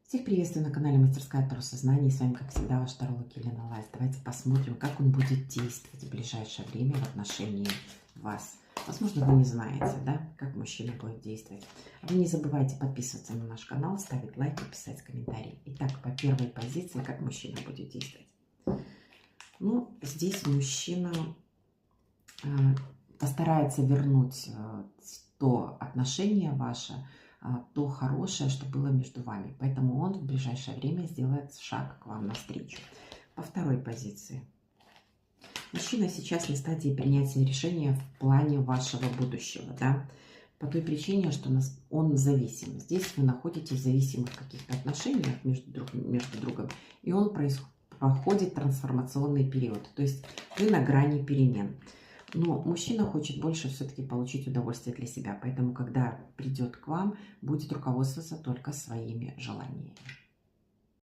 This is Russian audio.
Всех приветствую на канале Мастерская Таро Сознания. С вами, как всегда, ваш таролог Елена Лайс. Давайте посмотрим, как он будет действовать в ближайшее время в отношении вас. Возможно, вы не знаете, да, как мужчина будет действовать. Вы не забывайте подписываться на наш канал, ставить лайк и писать комментарии. Итак, по первой позиции, как мужчина будет действовать. Ну, здесь мужчина постарается вернуть то отношение ваше, то хорошее, что было между вами. Поэтому он в ближайшее время сделает шаг к вам навстречу. По второй позиции. Мужчина сейчас на стадии принятия решения в плане вашего будущего, да, по той причине, что он зависим. Здесь вы находитесь в зависимых каких-то отношениях между другом, и он проходит трансформационный период. То есть вы на грани перемен. Но мужчина хочет больше все-таки получить удовольствие для себя. Поэтому, когда придет к вам, будет руководствоваться только своими желаниями.